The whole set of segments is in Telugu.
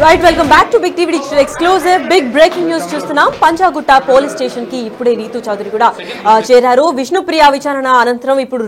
Right welcome back to big TV digital exclusive big breaking news చూస్తున్నాం. పంజాగుట్ట పోలీస్ స్టేషన్ కి ఇప్పుడే రీతు చౌదరి కూడా చేరారు. విష్ణుప్రియ విచారణ అనంతరం ఇప్పుడు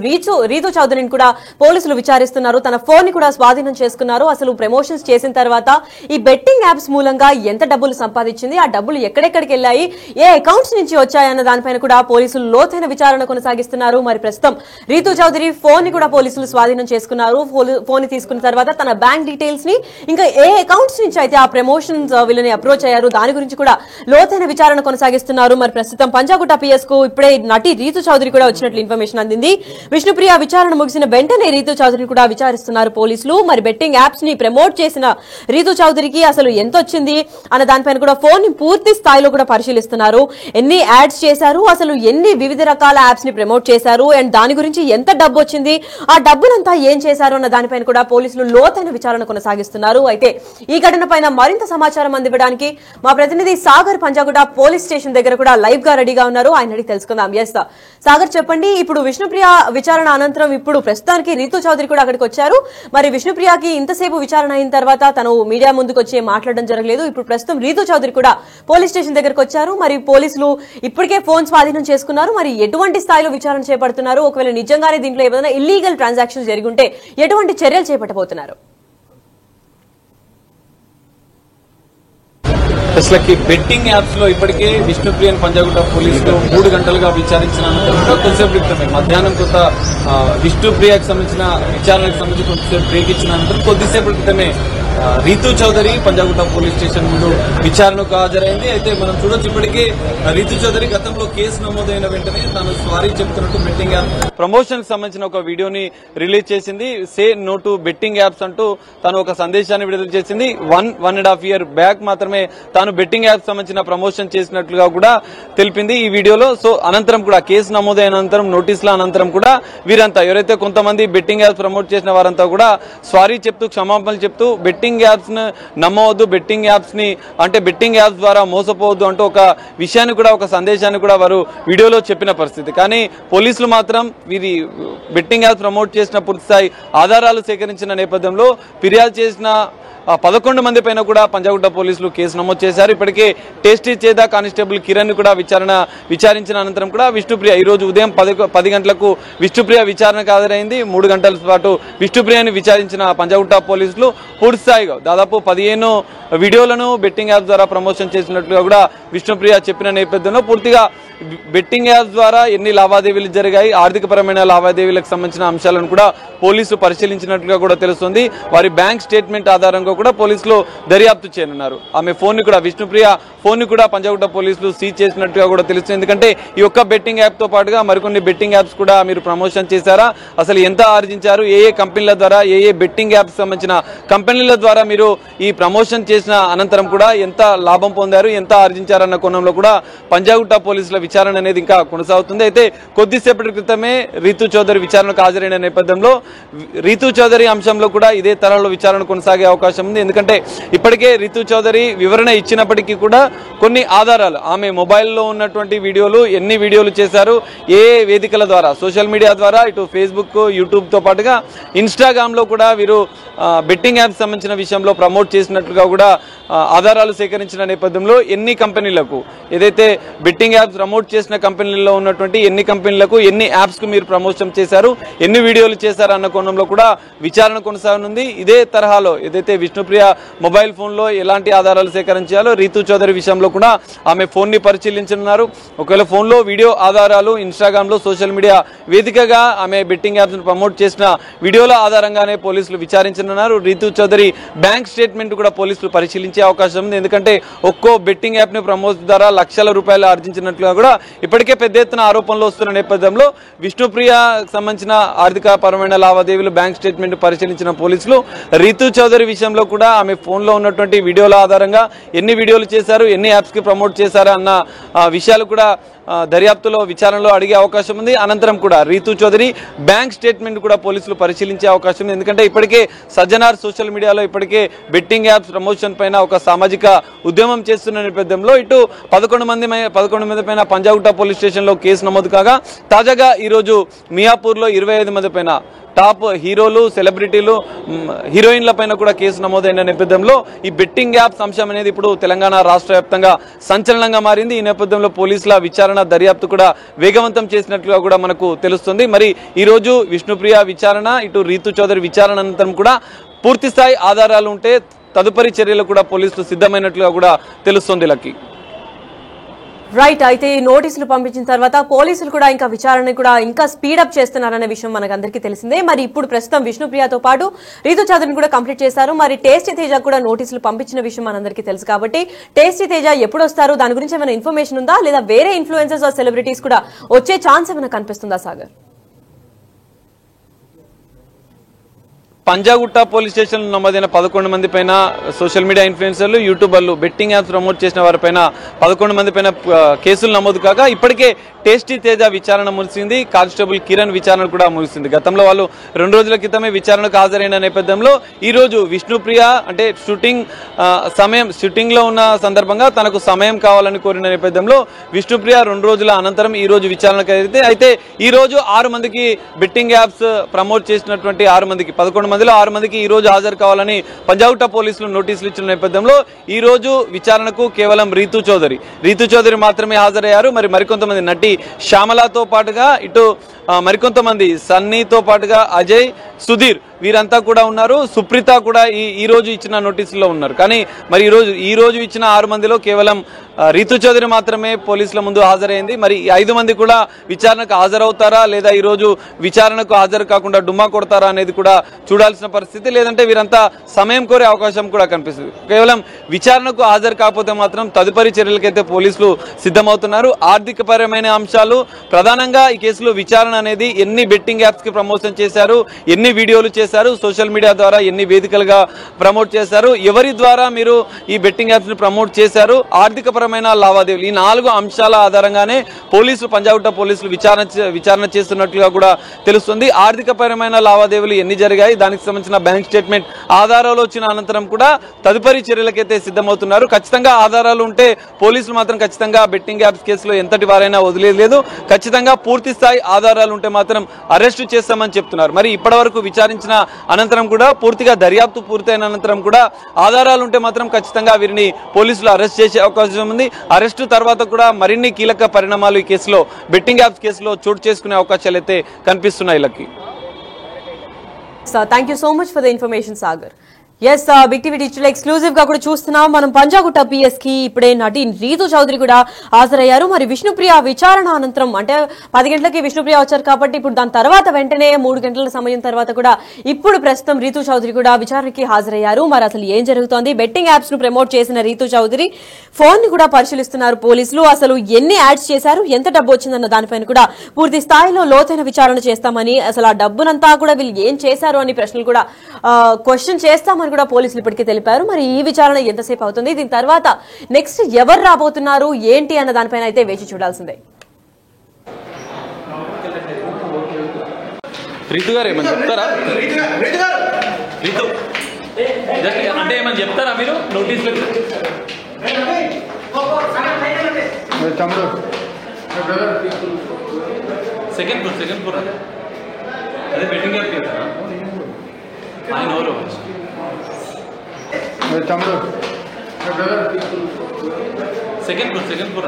రీతు చౌదరిని కూడా పోలీసులు విచారిస్తున్నారు. తన ఫోన్ ని కూడా స్వాధీనం చేసుకున్నారు. అసలు ప్రమోషన్స్ చేసిన తర్వాత ఈ బెట్టింగ్ యాప్స్ మూలంగా ఎంత డబ్బులు సంపాదించింది, ఆ డబ్బులు ఎక్కడెక్కడికి వెళ్లాయి, ఏ అకౌంట్స్ నుంచి వచ్చాయన్న దానిపైన కూడా పోలీసులు లోతైన విచారణ కొనసాగిస్తున్నారు. మరి ప్రస్తుతం రీతు చౌదరి ఫోన్ ని కూడా పోలీసులు స్వాధీనం చేసుకున్నారు. ఫోన్ ని తీసుకున్న తర్వాత తన బ్యాంక్ డీటెయిల్స్ ని, ఇంకా ఏ అకౌంట్స్ నుంచి అయితే ఆ ప్రమోషన్స్ వీళ్ళని అప్రోచ్ అయ్యారు దాని గురించి కూడా లోతైన విచారణ కొనసాగిస్తున్నారు. మరి ప్రస్తుతం పంజాగుట్ట పిఎస్ కు ఇప్పుడే నటి రీతు చౌదరి కూడా వచ్చినట్లు ఇన్ఫర్మేషన్ అందింది. విష్ణుప్రియ విచారణ ముగిసిన వెంటనే రీతు చౌదరిని కూడా విచారిస్తున్నారు పోలీసులు. మరి బెట్టింగ్ యాప్స్ ని ప్రమోట్ చేసిన రీతు చౌదరికి అసలు ఎంత వచ్చింది అన్న దానిపైన కూడా ఫోన్ ని పూర్తి స్థాయిలో కూడా పరిశీలిస్తున్నారు. ఎన్ని యాడ్స్ చేశారు, అసలు ఎన్ని వివిధ రకాల యాప్స్ ని ప్రమోట్ చేశారు, అండ్ దాని గురించి ఎంత డబ్బు వచ్చింది, ఆ డబ్బునంతా ఏం చేశారు అన్న దానిపైన కూడా పోలీసులు లోతైన విచారణ కొనసాగిస్తున్నారు. అయితే ఈ ఘటన పైన మరింత సమాచారం అందివ్వడానికి మా ప్రతినిధి సాగర్ పంజాగుట్ట పోలీస్ స్టేషన్ దగ్గర కూడా లైవ్ గా రెడీగా ఉన్నారు. ఆయన అడిగి తెలుసుకుందాం. ఎస్ సాగర్, చెప్పండి, ఇప్పుడు విష్ణుప్రియ విచారణ అనంతరం ఇప్పుడు ప్రస్తుతానికి రీతు చౌదరి కూడా అక్కడికి వచ్చారు. మరి విష్ణుప్రియకి ఇంతసేపు విచారణ అయిన తర్వాత తను మీడియా ముందుకు వచ్చి మాట్లాడడం జరగలేదు. ఇప్పుడు ప్రస్తుతం రీతు చౌదరి కూడా పోలీస్ స్టేషన్ దగ్గరకు వచ్చారు. మరి పోలీసులు ఇప్పటికే ఫోన్ స్వాధీనం చేసుకున్నారు. మరి ఎటువంటి స్థాయిలో విచారణ చేపడుతున్నారు, ఒకవేళ నిజంగానే దీంట్లో ఏదైనా ఇల్లీగల్ ట్రాన్సాక్షన్స్ జరిగి ఉంటే ఎటువంటి చర్యలు చేపట్టబోతున్నారు? అసలుకి బెట్టింగ్ యాప్స్ లో ఇప్పటికే విష్ణుప్రియన్ పంజాగుట్ట పోలీసులు 3 గంటలుగా విచారించిన అనంతరం కొంతసేపు క్రితమే మధ్యాహ్నం కొంత విష్ణుప్రియకు సంబంధించిన విచారణకు సంబంధించి కొంతసేపు బ్రేక్ ఇచ్చిన అనంతరం కొద్దిసేపటి క్రితమే రీతు చౌదరి పంజాగుట్ట పోలీస్ స్టేషన్ ముందు విచారణకు హాజరైంది. అయితే మనం చూడొచ్చు, ఇప్పటికే రీతు చౌదరి గతంలో కేసు నమోదైన వెంటనే తాను సారీ చెప్తున్నట్టు బెట్టింగ్ యాప్ ప్రమోషన్ సంబంధించిన ఒక వీడియోని రిలీజ్ చేసింది. Say no to betting apps అంటూ తాను ఒక సందేశాన్ని విడుదల చేసింది. 1.5 year బ్యాక్ మాత్రమే తాను బెట్టింగ్ యాప్ సంబంధించిన ప్రమోషన్ చేసినట్లుగా కూడా తెలిపింది ఈ వీడియోలో. సో అనంతరం కూడా కేసు నమోదైన అనంతరం, నోటీసుల అనంతరం కూడా వీరంతా ఎవరైతే కొంతమంది బెట్టింగ్ యాప్స్ ప్రమోట్ చేసిన వారంతా కూడా సారీ చెప్తూ, క్షమాపణలు చెప్తూ బెట్టింగ్ యాప్స్ ను నమ్మవద్దు, బెట్టింగ్ యాప్స్ ని అంటే బెట్టింగ్ యాప్స్ ద్వారా మోసపోవద్దు అంటూ ఒక విషయాన్ని కూడా, ఒక సందేశాన్ని కూడా వారు వీడియోలో చెప్పిన పరిస్థితి. కానీ పోలీసులు మాత్రం వీరి బెట్టింగ్ యాప్స్ ప్రమోట్ చేసిన పూర్తిస్థాయి ఆధారాలు సేకరించిన నేపథ్యంలో ఫిర్యాదు చేసిన 11 మంది పైన కూడా పంజాగుట్ట పోలీసులు కేసు నమోదు చేశారు. ఇప్పటికే టేస్టీ చేదా కానిస్టేబుల్ కిరణ్ కూడా విచారించిన అనంతరం కూడా విష్ణుప్రియ ఈ రోజు ఉదయం 10 గంటలకు విష్ణుప్రియ విచారణకు హాజరైంది. 3 గంటల పాటు విష్ణుప్రియని విచారించిన పంజాగుట్ట పోలీసులు పూర్తిస్థాయిగా దాదాపు 15 వీడియోలను బెట్టింగ్ యాప్ ద్వారా ప్రమోషన్ చేసినట్లుగా కూడా విష్ణుప్రియ చెప్పిన నేపథ్యంలో పూర్తిగా బెట్టింగ్ యాప్ ద్వారా ఎన్ని లావాదేవీలు జరిగాయి, ఆర్థికపరమైన లావాదేవీలకు సంబంధించిన అంశాలను కూడా పోలీసులు పరిశీలించినట్లుగా కూడా తెలుస్తుంది. వారి బ్యాంక్ స్టేట్మెంట్ ఆధారంగా కూడా పోలీసులు దర్యాప్తు చేయనున్నారు. ఆమె ఫోన్ ని కూడా, విష్ణుప్రియ ఫోన్ ని కూడా పంజాగుట్ట పోలీసులు సీజ్ చేసినట్టుగా కూడా తెలుస్తుంది. ఎందుకంటే ఈ ఒక్క బెట్టింగ్ యాప్ తో పాటుగా మరికొన్ని బెట్టింగ్ యాప్స్ కూడా మీరు ప్రమోషన్ చేశారా, అసలు ఎంత ఆర్జించారు, ఏ కంపెనీల ద్వారా, ఏ బెట్టింగ్ యాప్స్ సంబంధించిన కంపెనీల ద్వారా మీరు ఈ ప్రమోషన్ చేసిన అనంతరం కూడా ఎంత లాభం పొందారు, ఎంత ఆర్జించారన్న కోణంలో కూడా పంజాగుట్ట పోలీసుల విచారణ అనేది ఇంకా కొనసాగుతుంది. అయితే కొద్దిసేపటి క్రితమే రీతు చౌదరి విచారణకు హాజరైన నేపథ్యంలో రీతు చౌదరి అంశంలో కూడా ఇదే తరహాలో విచారణ కొనసాగే అవకాశం ఉంది. ఎందుకంటే ఇప్పటికే రీతు చౌదరి వివరణ ఇచ్చినప్పటికీ కూడా కొన్ని ఆధారాలు, ఆమె మొబైల్లో ఉన్నటువంటి వీడియోలు, ఎన్ని వీడియోలు చేశారు, ఏ వేదికల ద్వారా, సోషల్ మీడియా ద్వారా, ఇటు ఫేస్బుక్, యూట్యూబ్ తో పాటుగా ఇన్స్టాగ్రామ్ లో కూడా వీరు బెట్టింగ్ యాప్స్ సంబంధించిన విషయంలో ప్రమోట్ చేసినట్లుగా కూడా ఆధారాలు సేకరించిన నేపథ్యంలో ఎన్ని కంపెనీలకు, ఏదైతే బెట్టింగ్ యాప్స్ ప్రమోట్ చేసిన కంపెనీల్లో ఉన్నటువంటి ఎన్ని కంపెనీలకు, ఎన్ని యాప్స్ కు మీరు ప్రమోషన్ చేశారు, ఎన్ని వీడియోలు చేశారు అన్న కోణంలో కూడా విచారణ కొనసాగనుంది. ఇదే తరహాలో ఏదైతే విష్ణుప్రియ మొబైల్ ఫోన్ లో ఎలాంటి ఆధారాలు సేకరించాలో రీతు చౌదరి విషయంలో కూడా ఆమె ఫోన్ ని పరిశీలించనున్నారు. ఒకవేళ ఫోన్ లో వీడియో ఆధారాలు, ఇన్స్టాగ్రామ్ లో, సోషల్ మీడియా వేదికగా ఆమె బెట్టింగ్ యాప్స్ ను ప్రమోట్ చేసిన వీడియోల ఆధారంగానే పోలీసులు విచారించనున్నారు. రీతు చౌదరి బ్యాంక్ స్టేట్మెంట్ కూడా పోలీసులు పరిశీలించే అవకాశం ఉంది. ఎందుకంటే ఒక్కో బెట్టింగ్ యాప్ ని ప్రమోట్ ద్వారా లక్షల రూపాయలు ఆర్జించినట్లుగా కూడా ఇప్పటికే పెద్ద ఎత్తున ఆరోపణలు వస్తున్న నేపథ్యంలో విష్ణుప్రియ సంబంధించిన ఆర్థిక పరమైన లావాదేవీలు బ్యాంక్ స్టేట్మెంట్ పరిశీలించిన పోలీసులు రీతు చౌదరి విషయంలో కూడా ఆమె ఫోన్ లో ఉన్నటువంటి వీడియోల ఆధారంగా ఎన్ని వీడియోలు చేశారు, ఎన్ని యాప్స్ కి ప్రమోట్ చేశారు అన్న విషయాలు కూడా దర్యాప్తులో, విచారణలో అడిగే అవకాశం ఉంది. అనంతరం కూడా రీతు చౌదరి బ్యాంక్ స్టేట్మెంట్ కూడా పోలీసులు పరిశీలించే అవకాశం ఉంది. ఎందుకంటే ఇప్పటికే సజ్జనార్ సోషల్ మీడియాలో ఇప్పటికే బెట్టింగ్ యాప్స్ ప్రమోషన్ పైన ఒక సామాజిక ఉద్యమం చేస్తున్న నేపథ్యంలో ఇటు 11 మంది పైన పంజాగుట్ట పోలీస్ స్టేషన్ లో కేసు నమోదు కాగా తాజాగా ఈ రోజు మియాపూర్ లో 25 మంది పైన టాప్ హీరోలు, సెలబ్రిటీలు, హీరోయిన్ల పైన కూడా కేసు నమోదైన నేపథ్యంలో ఈ బెట్టింగ్ యాప్స్ అంశం అనేది ఇప్పుడు తెలంగాణ రాష్ట్ర వ్యాప్తంగా సంచలనంగా మారింది. ఈ నేపథ్యంలో పోలీసుల విచారణ దర్యాప్తు కూడా వేగవంతం చేసినట్లుగా కూడా మనకు తెలుస్తుంది. మరి ఈ రోజు విష్ణుప్రియ విచారణ, ఇటు రీతు చౌదరి విచారణ అనంతరం కూడా పూర్తి స్థాయి ఆధారాలు ఉంటే తదుపరి చర్యలు కూడా పోలీసులు సిద్ధమైనట్లుగా కూడా తెలుస్తుంది. Lucky right. అయితే నోటీసులు పంపించిన తర్వాత పోలీసులు కూడా ఇంకా విచారణ కూడా ఇంకా స్పీడప్ చేస్తున్నారనే విషయం మనకు అందరికీ తెలిసిందే. మరి ఇప్పుడు ప్రస్తుతం విష్ణుప్రియతో పాటు రీతు చౌదరిని కూడా కంప్లీట్ చేశారు. మరి టేస్టీ తేజ కూడా నోటీసులు పంపించిన విషయం మనందరికీ తెలుసు కాబట్టి టేస్టీ తేజ ఎప్పుడు వస్తారు, దాని గురించి ఏమైనా ఇన్ఫర్మేషన్ ఉందా, లేదా వేరే ఇన్ఫ్లుయెన్సర్స్ ఆర్ సెలబ్రిటీస్ కూడా వచ్చే ఛాన్స్ ఏమైనా కనిపిస్తుందా సాగర్? పంజాగుట్ట పోలీస్ స్టేషన్ నమోదైన 11 మంది పైన సోషల్ మీడియా ఇన్ఫ్లుయెన్సర్లు, యూట్యూబర్లు, బెట్టింగ్ యాప్స్ ప్రమోట్ చేసిన వారిపైన 11 మంది పైన కేసులు నమోదు కాగా ఇప్పటికే టేస్టీ తేజ విచారణ ముగిసింది. కానిస్టేబుల్ కిరణ్ విచారణ కూడా ముగిసింది. గతంలో వాళ్ళు 2 రోజుల క్రితమే విచారణకు హాజరైన నేపథ్యంలో ఈ రోజు విష్ణుప్రియ అంటే షూటింగ్ లో ఉన్న సందర్భంగా తనకు సమయం కావాలని కోరిన నేపథ్యంలో విష్ణుప్రియ 2 రోజుల అనంతరం ఈ రోజు విచారణకు అయితే ఈ రోజు 6 మందికి బెట్టింగ్ యాప్స్ ప్రమోట్ చేసినటువంటి 6 మందికి 11 మందిలో 6 మందికి ఈ రోజు హాజరు కావాలని పంజాగుట్ట పోలీసులు నోటీసులు ఇచ్చిన నేపథ్యంలో ఈ రోజు విచారణకు కేవలం రీతు చౌదరి మాత్రమే హాజరయ్యారు. మరి మరికొంతమంది నటి శ్యామలతో పాటుగా ఇటు మరికొంతమంది సన్నీతో పాటుగా అజయ్, సుధీర్ వీరంతా కూడా ఉన్నారు. సుప్రీత కూడా ఈ రోజు ఇచ్చిన నోటీసుల్లో ఉన్నారు. కానీ మరి ఈ రోజు ఇచ్చిన 6 మందిలో కేవలం రీతు చౌదరి మాత్రమే పోలీసుల ముందు హాజరైంది. మరి 5 మంది కూడా విచారణకు హాజరవుతారా లేదా ఈ రోజు విచారణకు హాజరు కాకుండా డుమ్మా కొడతారా అనేది కూడా చూడాల్సిన పరిస్థితి. లేదంటే వీరంతా సమయం కోరే అవకాశం కూడా కనిపిస్తుంది. కేవలం విచారణకు హాజరు కాకపోతే మాత్రం తదుపరి చర్యలకైతే పోలీసులు సిద్ధమవుతున్నారు. ఆర్థికపరమైన అంశాలు ప్రధానంగా ఈ కేసులో విచారణ అనేది ఎన్ని బెట్టింగ్ యాప్స్ కి ప్రమోషన్ చేశారు, ఎన్ని వీడియోలు చేశారు, సోషల్ మీడియా ద్వారా ఎన్ని వేదికలుగా ప్రమోట్ చేశారు, ఎవరి ద్వారా మీరు ఈ బెట్టింగ్ యాప్స్ ని ప్రమోట్ చేశారు, ఆర్థికపరమైన లావాదేవీలు, ఈ 4 అంశాల ఆధారంగానే పంజాగుట్ట పోలీసులు విచారణ చేస్తున్నట్లుగా కూడా తెలుస్తుంది. ఆర్థికపరమైన లావాదేవీలు ఎన్ని జరిగాయి, దానికి సంబంధించిన బ్యాంక్ స్టేట్మెంట్ ఆధారాలు వచ్చిన అనంతరం కూడా తదుపరి చర్యలకైతే సిద్ధమవుతున్నారు. ఖచ్చితంగా ఆధారాలు ఉంటే పోలీసులు మాత్రం ఖచ్చితంగా బెట్టింగ్ యాప్స్ కేసులో ఎంతటి వారైనా వదిలేదు. ఖచ్చితంగా పూర్తి స్థాయి ఆధారాలు ఉంటే మాత్రం అరెస్టు చేస్తామని చెప్తున్నారు. మరి ఇప్పటి వరకు విచారించిన అనంతరం కూడా పూర్తిగా దర్యాప్తు పూర్తయిన అనంతరం కూడా ఆధారాలు ఉంటే మాత్రం ఖచ్చితంగా వీరిని పోలీసులు అరెస్ట్ చేసే అవకాశం ఉంది. అరెస్టు తర్వాత కూడా మరిన్ని కీలక పరిణామాలు ఈ కేసులో బెట్టింగ్ యాప్స్ కేసులో చోటు చేసుకునే అవకాశాలు అయితే కనిపిస్తున్నాయి. Lucky, thank you so much for the information Sagar. Yes, big TV digital exclusive గా కూడా చూస్తున్నాం మనం. పంజాగుట్ట పిఎస్ కి ఇప్పుడే నటి రీతు చౌదరి కూడా హాజరయ్యారు. మరి విష్ణుప్రియ విచారణ అనంతరం అంటే 10 గంటలకి విష్ణుప్రియ వచ్చారు కాబట్టి ఇప్పుడు దాని తర్వాత వెంటనే 3 గంటల సమయం తర్వాత కూడా ఇప్పుడు ప్రస్తుతం రీతు చౌదరి కూడా విచారణకి హాజరయ్యారు. మరి అసలు ఏం జరుగుతోంది, బెట్టింగ్ యాప్స్ ను ప్రమోట్ చేసిన రీతు చౌదరి ఫోన్ ని కూడా పరిశీలిస్తున్నారు పోలీసులు. అసలు ఎన్ని యాడ్స్ చేశారు, ఎంత డబ్బు వచ్చిందన్న దానిపైన కూడా పూర్తి స్థాయిలో లోతైన విచారణ చేస్తామని, అసలు ఆ డబ్బునంతా కూడా వీళ్ళు ఏం చేశారు అని ప్రశ్నలు కూడా క్వశ్చన్ చేస్తామని కూడా పోలీసులు ఇప్పటికే తెలిపారు. మరి ఈ విచారణ ఎంతసేపు అవుతుంది, దీని తర్వాత నెక్స్ట్ ఎవరు రాబోతున్నారు ఏంటి అన్న దానిపైన అయితే వేచి చూడాల్సిందే. రీతు గారు ఏమని చెప్తారా? అంటే ఏమని చెప్తారా మీరు నోటీసులు? సెకండ్ ఫ్లోర్ అదే బెట్టింగ్ యాప్ చేస్తారా ఆయన ఎవరు? Second floor